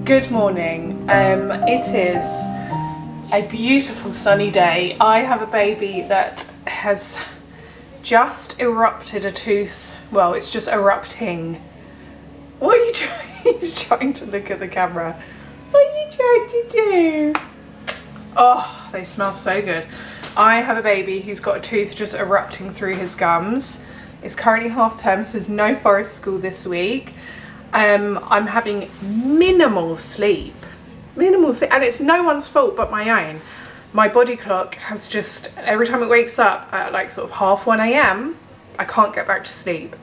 Good morning. It is a beautiful sunny day. I have a baby that has just erupted a tooth. Well, it's just erupting. What are you trying? He's trying to look at the camera. What are you trying to do? Oh, they smell so good. I have a baby who's got a tooth just erupting through his gums. It's currently half term, so there's no forest school this week. I'm having minimal sleep, and it's no one's fault but my own. My body clock has just, every time it wakes up at like sort of 1:30 AM, I can't get back to sleep.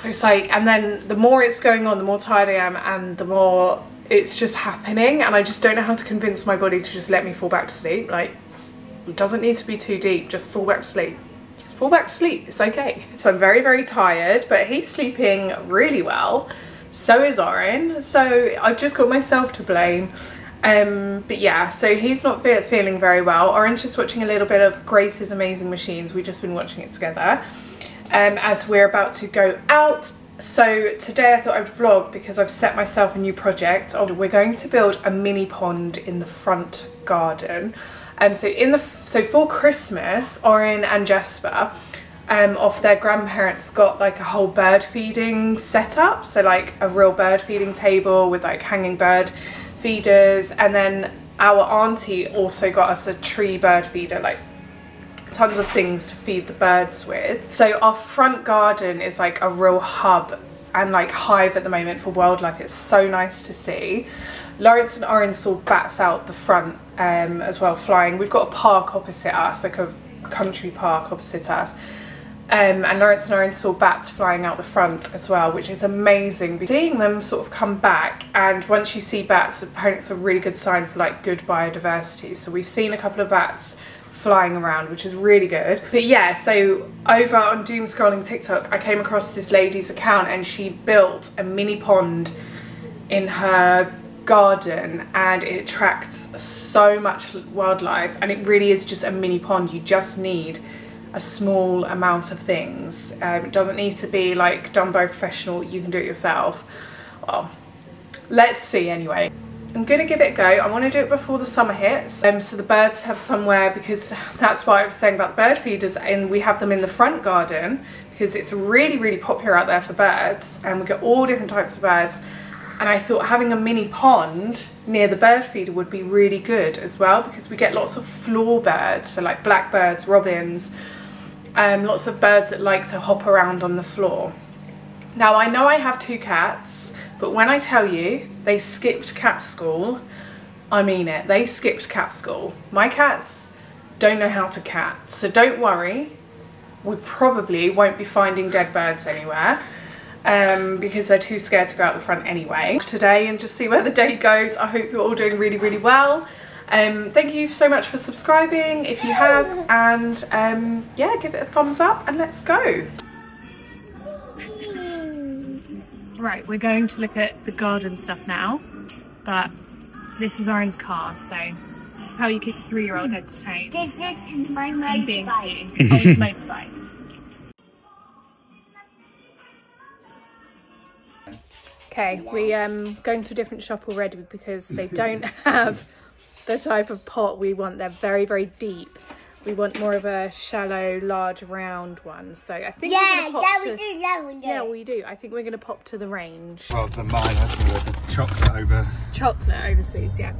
It's like, and then the more it's going on, the more tired I am, and the more it's just happening, and I just don't know how to convince my body to just let me fall back to sleep. Like, it doesn't need to be too deep, just fall back to sleep. Just fall back to sleep, it's okay. So I'm very, very tired, but he's sleeping really well. So is Oren. So I've just got myself to blame. But yeah, so he's not feeling very well. Oren's just watching a little bit of Grace's Amazing Machines. We've just been watching it together as we're about to go out. So today I thought I'd vlog because I've set myself a new project. We're going to build a mini pond in the front garden. So for Christmas, Oren and Jasper off their grandparents got like a whole bird feeding setup. So like a real bird feeding table with like hanging bird feeders, and then our auntie also got us a tree bird feeder, like tons of things to feed the birds with. So our front garden is like a real hub and like hive at the moment for wildlife. It's so nice to see. Lawrence and Oren saw bats out the front as well, flying. We've got a park opposite us, like a country park opposite us, and Lawrence and Oren saw bats flying out the front as well, which is amazing. Seeing them sort of come back, and once you see bats, apparently it's a really good sign for like good biodiversity. So we've seen a couple of bats flying around, which is really good. But yeah, so over on doom scrolling TikTok, I came across this lady's account, and she built a mini pond in her garden, and it attracts so much wildlife, and it really is just a mini pond. You just need a small amount of things. It doesn't need to be like done by a professional. You can do it yourself. Well, let's see anyway. I'm gonna give it a go. I want to do it before the summer hits, so the birds have somewhere, because that's what I was saying about the bird feeders, and we have them in the front garden because it's really, really popular out there for birds, and we get all different types of birds. And I thought having a mini pond near the bird feeder would be really good as well, because we get lots of floor birds, so like blackbirds, robins, lots of birds that like to hop around on the floor. Now I know I have 2 cats, but when I tell you they skipped cat school, I mean it. They skipped cat school. My cats don't know how to cat, so don't worry. We probably won't be finding dead birds anywhere, because they're too scared to go out the front anyway. Today, and just see where the day goes. I hope you're all doing really, really well. Thank you so much for subscribing if you have, and yeah, give it a thumbs up and let's go. Right, we're going to look at the garden stuff now, but this is Oren's car, so this is how you keep a 3-year-old entertained. This is my motorbike. Motorbike. Okay, we're going to a different shop already because they don't have the type of pot we want. They're very, very deep. We want more of a shallow, large, round one. So I think we're going to pop to... Yeah, we do. I think we're going to pop to the range. Well, the mine has to be the chocolate over sweets, yeah.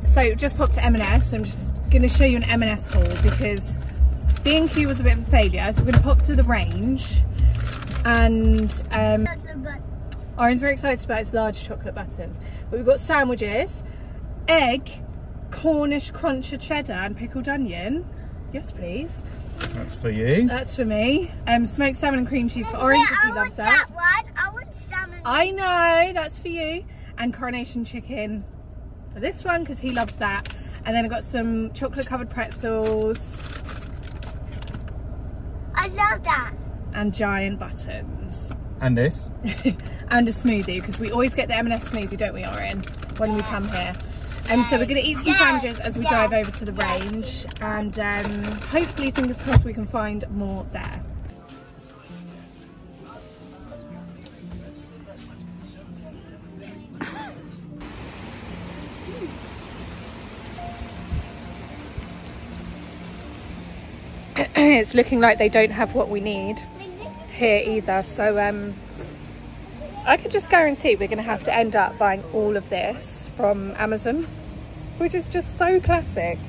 So just pop to M&S. I'm just going to show you an M&S haul because B&Q was a bit of a failure. So we're going to pop to the range, and Oren's very excited about its large chocolate buttons. But we've got sandwiches, egg, Cornish cruncher cheddar and pickled onion. Yes, please. That's for you. That's for me. Smoked salmon and cream cheese for Oren because he loves that. I want salmon. I know, that's for you. And coronation chicken for this one because he loves that. And then I've got some chocolate covered pretzels. I love that. And giant buttons. And this. And a smoothie, because we always get the M&S smoothie, don't we, Oren, when we come here. So we're going to eat some sandwiches as we drive over to the range, and hopefully, fingers crossed, we can find more there. it's looking like they don't have what we need here either, so I can just guarantee we're going to have to end up buying all of this from Amazon, which is just so classic,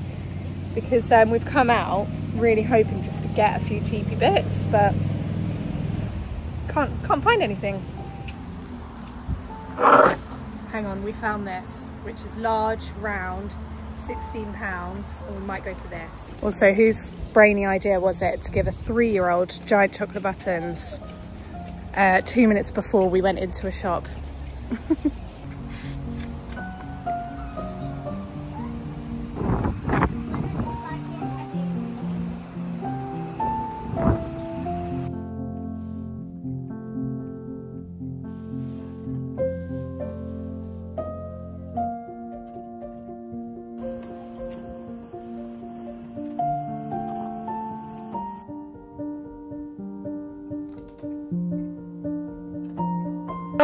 because we've come out really hoping just to get a few cheapy bits, but can't find anything. Hang on, we found this, which is large, round, £16, or we might go for this. Also, whose brainy idea was it to give a 3-year-old giant chocolate buttons 2 minutes before we went into a shop?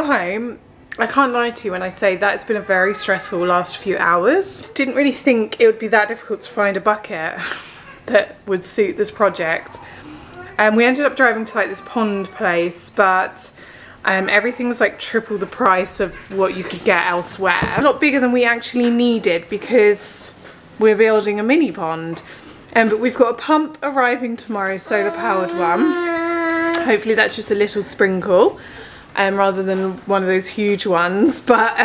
Home, I can't lie to you when I say that it's been a very stressful last few hours. Didn't really think it would be that difficult to find a bucket that would suit this project. We ended up driving to like this pond place, but everything was like triple the price of what you could get elsewhere. A lot bigger than we actually needed because we're building a mini pond. But we've got a pump arriving tomorrow, solar powered one. Hopefully that's just a little sprinkle. Rather than one of those huge ones, but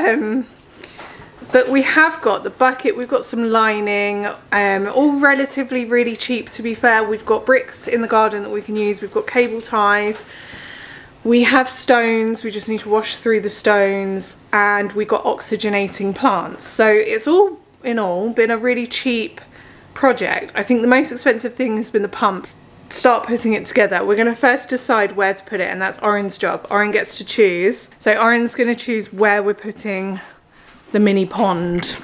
we have got the bucket, we've got some lining, all relatively really cheap, to be fair. We've got bricks in the garden that we can use, we've got cable ties, we have stones, we just need to wash through the stones, and we got oxygenating plants. So it's all in all been a really cheap project. I think the most expensive thing has been the pumps. Start putting it together. We're going to first decide where to put it, and that's Oren's job. Oren gets to choose. So Oren's going to choose where we're putting the mini pond.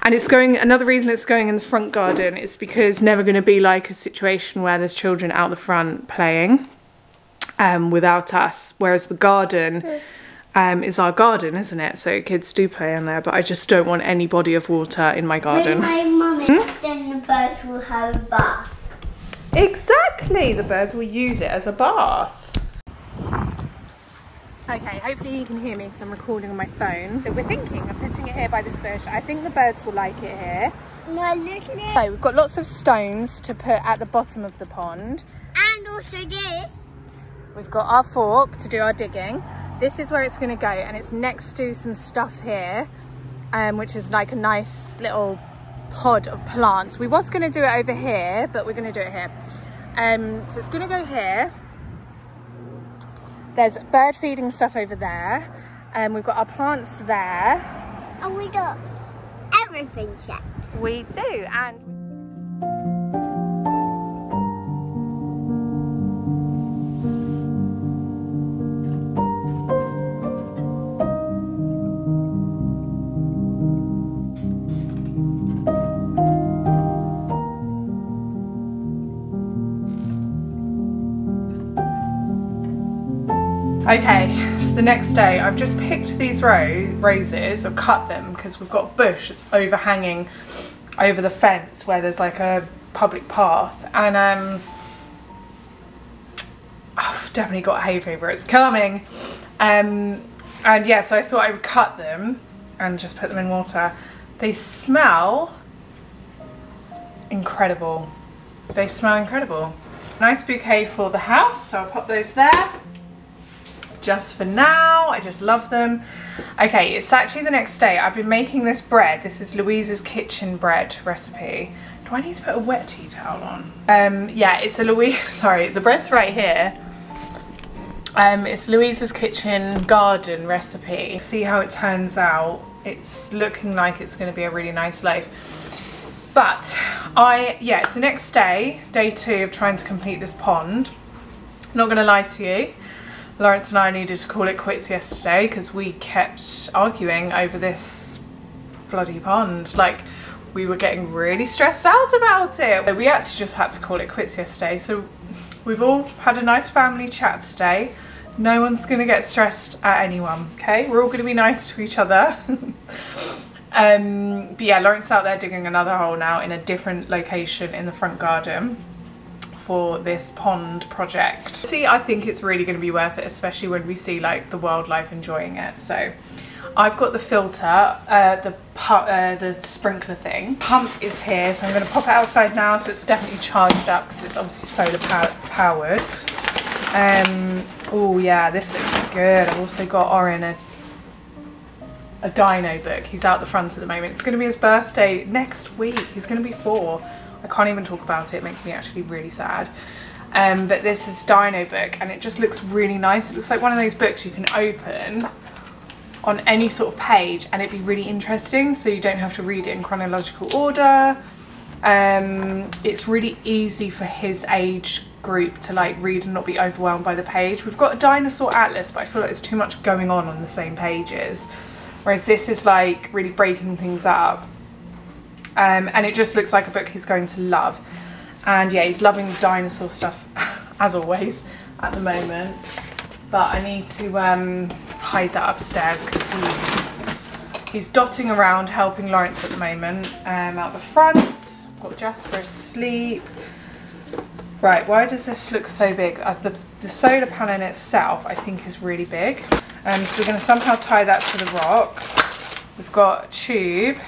And it's going, another reason it's going in the front garden is because never going to be like a situation where there's children out the front playing without us. Whereas the garden is our garden, isn't it? So kids do play in there, but I just don't want any body of water in my garden. When my mummy, then the birds will have a bath. Exactly, the birds will use it as a bath. Okay, hopefully you can hear me because I'm recording on my phone. So we're thinking of putting it here by this bush. I think the birds will like it here. No, look at it. So we've got lots of stones to put at the bottom of the pond. And also this. We've got our fork to do our digging. This is where it's going to go, and it's next to some stuff here, which is like a nice little pod of plants. We was going to do it over here, but we're going to do it here. So it's going to go here. There's bird feeding stuff over there, and we've got our plants there. And we got everything set. We do, and okay, so the next day I've just picked these roses, I've cut them because we've got a bush that's overhanging over the fence where there's like a public path, and I've definitely got hay fever, it's coming, and yeah, so I thought I would cut them and just put them in water. They smell incredible. They smell incredible. Nice bouquet for the house, so I'll pop those there. Just for now, I just love them. Okay, it's actually the next day. I've been making this bread. This is Louise's kitchen bread recipe. Do I need to put a wet tea towel on? Yeah, it's a Louise, sorry, the bread's right here. It's Louise's kitchen garden recipe. See how it turns out. It's looking like it's gonna be a really nice loaf. But yeah, it's the next day, day 2 of trying to complete this pond. Not gonna lie to you. Lawrence and I needed to call it quits yesterday because we kept arguing over this bloody pond. Like, we were getting really stressed out about it. We actually just had to call it quits yesterday. So we've all had a nice family chat today. No one's gonna get stressed at anyone, okay? We're all gonna be nice to each other. But yeah, Lawrence is out there digging another hole now in a different location in the front garden for this pond project. See, I think it's really going to be worth it, especially when we see like the wildlife enjoying it. So I've got the filter, the sprinkler thing. Pump is here, so I'm going to pop it outside now, so it's definitely charged up because it's obviously solar powered. Oh yeah, this looks good. I've also got Orin a dino book. He's out the front at the moment. It's going to be his birthday next week. He's going to be 4. I can't even talk about it. It makes me actually really sad. But this is dino book and it just looks really nice. It looks like one of those books you can open on any sort of page and it'd be really interesting, so you don't have to read it in chronological order. It's really easy for his age group to like read and not be overwhelmed by the page. We've got a dinosaur atlas, but I feel like there's too much going on the same pages, whereas this is like really breaking things up. And it just looks like a book he's going to love. And yeah, he's loving the dinosaur stuff as always at the moment. But I need to hide that upstairs because he's dotting around helping Lawrence at the moment. Out the front, I've got Jasper asleep. Right, why does this look so big? The solar panel in itself I think is really big. So we're going to somehow tie that to the rock. We've got a tube.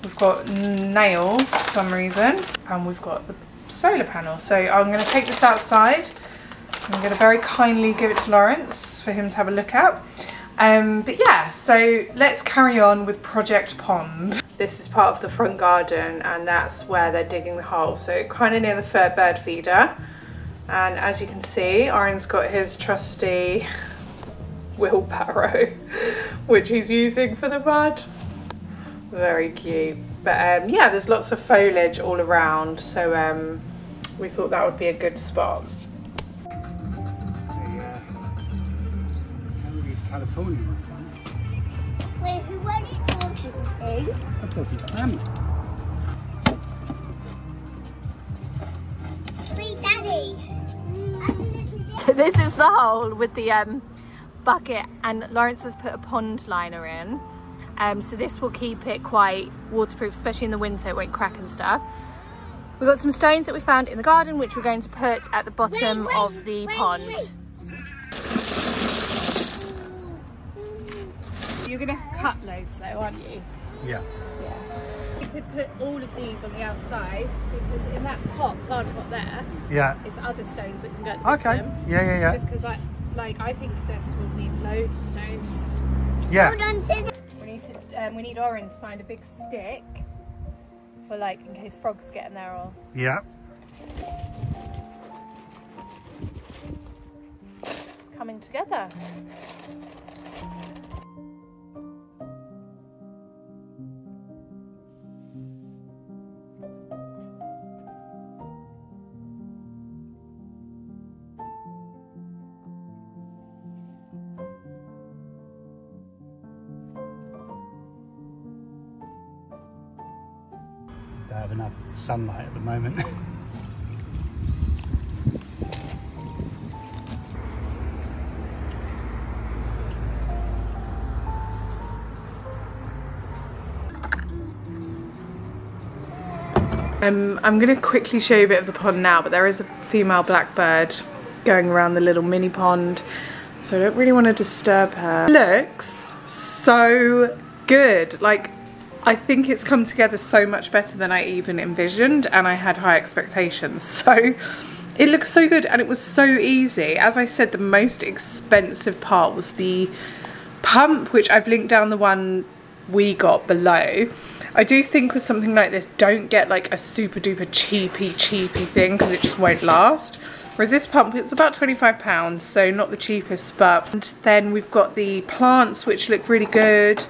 We've got nails for some reason, and we've got the solar panel. So I'm going to take this outside. I'm going to very kindly give it to Lawrence for him to have a look at. But yeah, so let's carry on with Project Pond. This is part of the front garden and that's where they're digging the hole. So kind of near the bird feeder. And as you can see, Oren's got his trusty wheelbarrow, which he's using for the mud. Very cute. But yeah, there's lots of foliage all around, so we thought that would be a good spot. California. Wait, who are you talking to? I thought it was Grandma. Wait, Daddy. So this is the hole with the bucket, and Lawrence has put a pond liner in. So this will keep it quite waterproof, especially in the winter, it won't crack and stuff. We've got some stones that we found in the garden, which we're going to put at the bottom of the pond. You're going to cut loads though, aren't you? Yeah. Yeah. You could put all of these on the outside, because in that plant pot there, yeah, it's other stones that can go at the bottom. Okay. Yeah. Just because I think this will need loads of stones. Yeah. We need Oren to find a big stick for like in case frogs get in there or. Yeah. It's coming together. Don't have enough sunlight at the moment. I'm going to quickly show you a bit of the pond now, but there is a female blackbird going around the little mini pond, so I don't really want to disturb her. Looks so good. Like, I think it's come together so much better than I even envisioned, and I had high expectations. So it looks so good and it was so easy. As I said, the most expensive part was the pump, which I've linked down the one we got below. I do think with something like this, don't get like a super duper cheapy thing, because it just won't last. Whereas this pump, it's about £25, so not the cheapest. But and then we've got the plants, which look really good.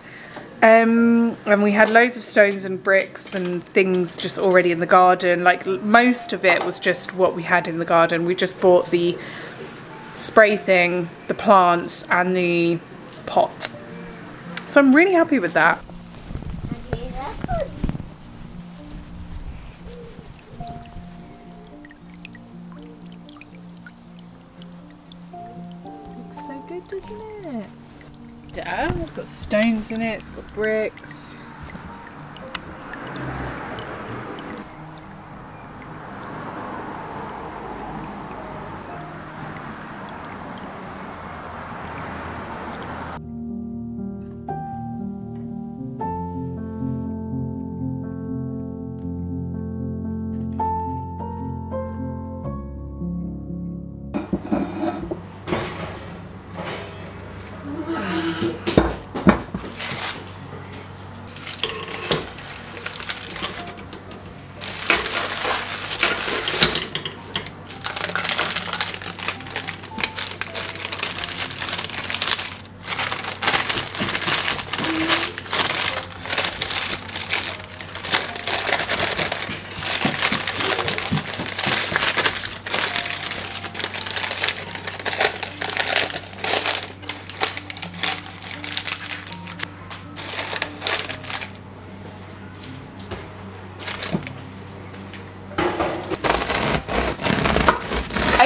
And we had loads of stones and bricks and things just already in the garden. Like most of it was just what we had in the garden. We just bought the spray thing, the plants and the pot. So I'm really happy with that. Looks so good, doesn't it? It's got stones in it, it's got bricks.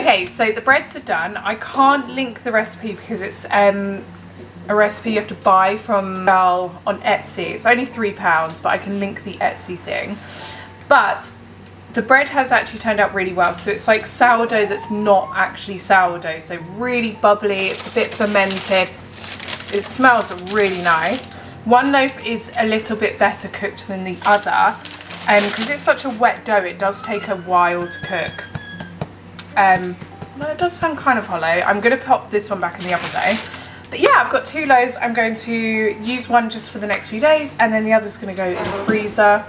Okay, so the breads are done. I can't link the recipe because it's a recipe you have to buy from Gal on Etsy. It's only £3, but I can link the Etsy thing. But the bread has actually turned out really well. So it's like sourdough that's not actually sourdough. So really bubbly, it's a bit fermented. It smells really nice. One loaf is a little bit better cooked than the other. Because it's such a wet dough, it does take a while to cook. Well, it does sound kind of hollow. I'm going to pop this one back in the oven though. But yeah, I've got 2 loaves. I'm going to use one just for the next few days, and then the other's going to go in the freezer.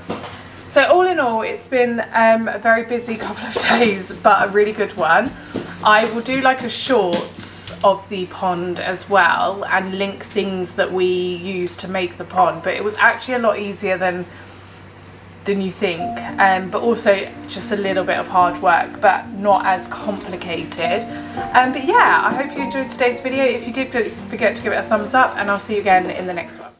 So all in all, it's been a very busy couple of days, but a really good one. I will do like a shorts of the pond as well and link things that we use to make the pond. But it was actually a lot easier than you think, but also just a little bit of hard work, but not as complicated. But yeah, I hope you enjoyed today's video. If you did, don't forget to give it a thumbs up, and I'll see you again in the next one.